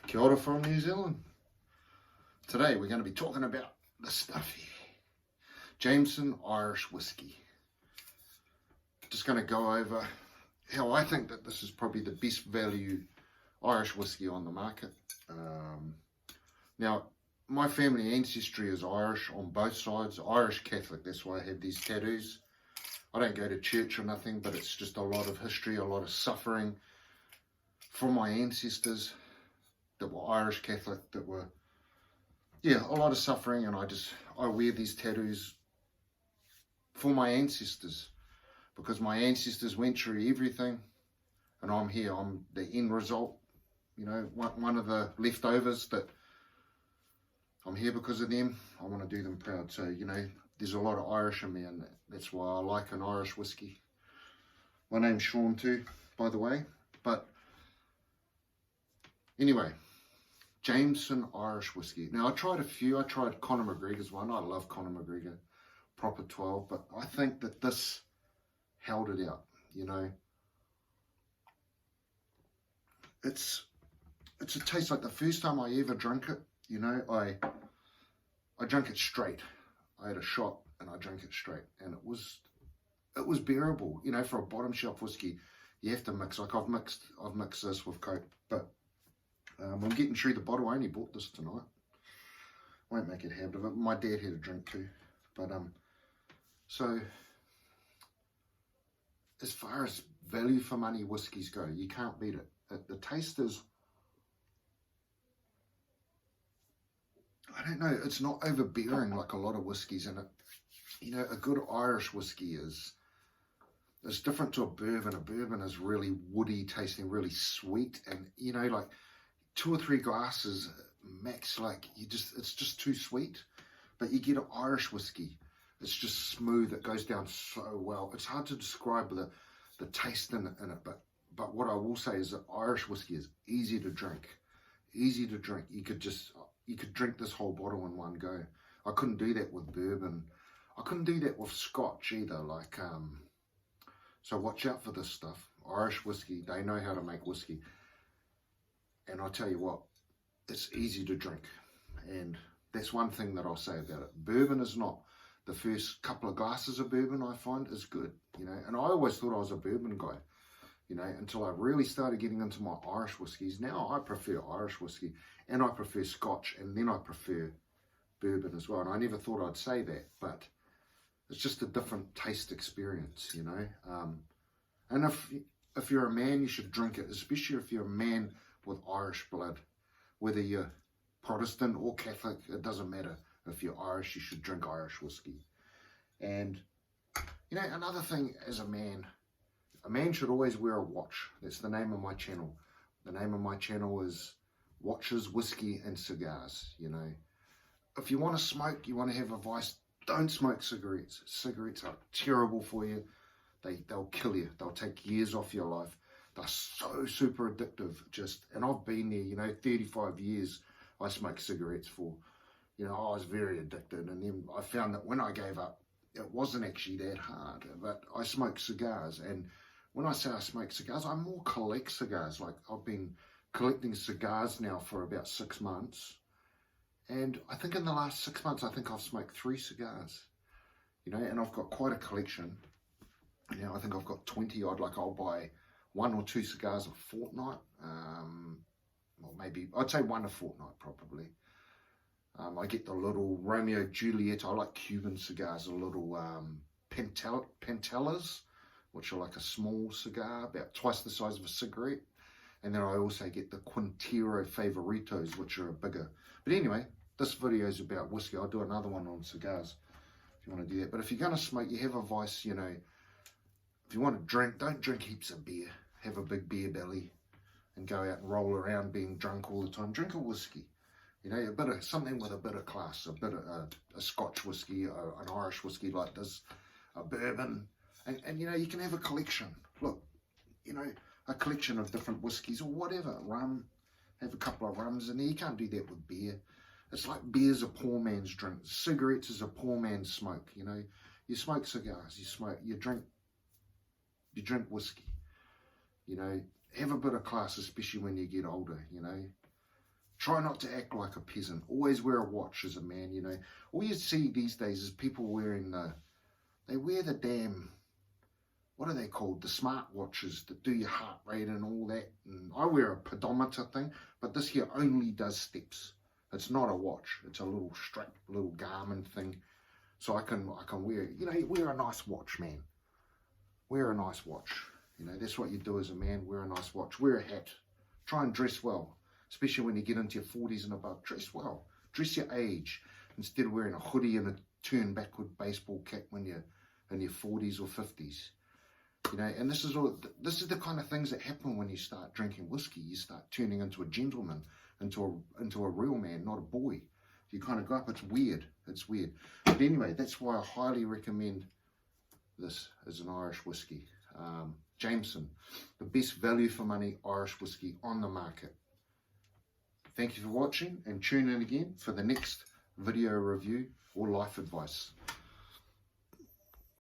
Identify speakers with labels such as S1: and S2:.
S1: Kia ora from New Zealand. Today we're going to be talking about the stuff here. Jameson Irish whiskey. Just going to go over how I think that this is probably the best value Irish whiskey on the market. Now, my family ancestry is Irish on both sides, Irish Catholic, that's why I have these tattoos. I don't go to church or nothing, but it's just a lot of history, a lot of suffering from my ancestors that were Irish Catholic, that were, a lot of suffering, and I wear these tattoos for my ancestors, because my ancestors went through everything, and I'm here, I'm the end result, one of the leftovers, that I'm here because of them. I want to do them proud, so, there's a lot of Irish in me, and that's why I like an Irish whiskey. My name's Sean too, by the way, but anyway, Jameson Irish whiskey. Now, I tried a few. I tried Conor McGregor's one. I love Conor McGregor, proper 12, but I think that this held it out, It's a taste like the first time I ever drank it, I drank it straight. I had a shot and I drank it straight, and it was bearable, for a bottom shelf whiskey. You have to mix, like I've mixed this with Coke, but I'm getting through the bottle. I only bought this tonight. Won't make it habit of it. My dad had a drink too. But so as far as value for money whiskies go, you can't beat it. The taste is, I don't know, it's not overbearing like a lot of whiskies, and a good Irish whiskey is different to a bourbon. A bourbon is really woody tasting, really sweet, and like 2 or 3 glasses max, it's just too sweet. But you get an Irish whiskey, it's just smooth, it goes down so well. It's hard to describe the taste in it, but what I will say is that Irish whiskey is easy to drink. You could drink this whole bottle in one go. I couldn't do that with bourbon. I couldn't do that with Scotch either. So watch out for this stuff. Irish whiskey, they know how to make whiskey. And I'll tell you what, it's easy to drink. And that's one thing that I'll say about it. Bourbon is not. The first couple of glasses of bourbon I find is good, And I always thought I was a bourbon guy, until I really started getting into my Irish whiskies. Now I prefer Irish whiskey, and I prefer Scotch, and then I prefer bourbon as well. And I never thought I'd say that, but it's just a different taste experience, And if you're a man, you should drink it, especially if you're a man with Irish blood. Whether you're Protestant or Catholic, it doesn't matter. If you're Irish, you should drink Irish whiskey. And, another thing, as a man should always wear a watch. That's the name of my channel. The name of my channel is Watches, Whiskey and Cigars, If you want to smoke, you want to have a vice, don't smoke cigarettes. Cigarettes are terrible for you. They'll kill you. They'll take years off your life. They're so super addictive. And I've been there, 35 years I smoked cigarettes for. I was very addicted. And then I found that when I gave up, it wasn't actually that hard. But I smoked cigars. And when I say I smoke cigars, I more collect cigars. Like, I've been collecting cigars now for about 6 months. And I think in the last 6 months, I think I've smoked 3 cigars. And I've got quite a collection. I think I've got 20 odd. Like, I'll buy 1 or 2 cigars a fortnight. Or maybe, I'd say 1 a fortnight probably. I get the little Romeo Juliet. I like Cuban cigars, the little Pentellas, which are like a small cigar, about twice the size of a cigarette. And then I also get the Quintero Favoritos, which are bigger. But anyway, this video is about whiskey. I'll do another one on cigars if you want to do that. But if you're going to smoke, you have a vice, if you want to drink, don't drink heaps of beer. Have a big beer belly and go out and roll around being drunk all the time. Drink a whiskey. A bit of something with a bit of class, a bit of a Scotch whiskey, an Irish whiskey like this, a bourbon, and you can have a collection. Look, a collection of different whiskies or whatever. Rum, have a couple of rums in there. You can't do that with beer. It's like beer's a poor man's drink. Cigarettes is a poor man's smoke. You smoke cigars, you drink whiskey. Have a bit of class, especially when you get older. Try not to act like a peasant. Always wear a watch as a man, you know. All you see these days is people wearing they wear the damn, what are they called? The smart watches that do your heart rate and all that. And I wear a pedometer thing, but this here only does steps. It's not a watch. It's a little strap, little Garmin thing. So I can wear, you know, wear a nice watch, man. Wear a nice watch. You know, that's what you do as a man. Wear a nice watch. Wear a hat. Try and dress well. Especially when you get into your 40s and above. Dress well. Dress your age. Instead of wearing a hoodie and a turn backward baseball cap when you're in your 40s or 50s. You know, and this is the kind of things that happen when you start drinking whiskey. You start turning into a gentleman, into a real man, not a boy. You kind of go up. It's weird. It's weird. But anyway, that's why I highly recommend this as an Irish whiskey. Jameson, the best value for money Irish whiskey on the market. Thank you for watching, and tune in again for the next video review or life advice.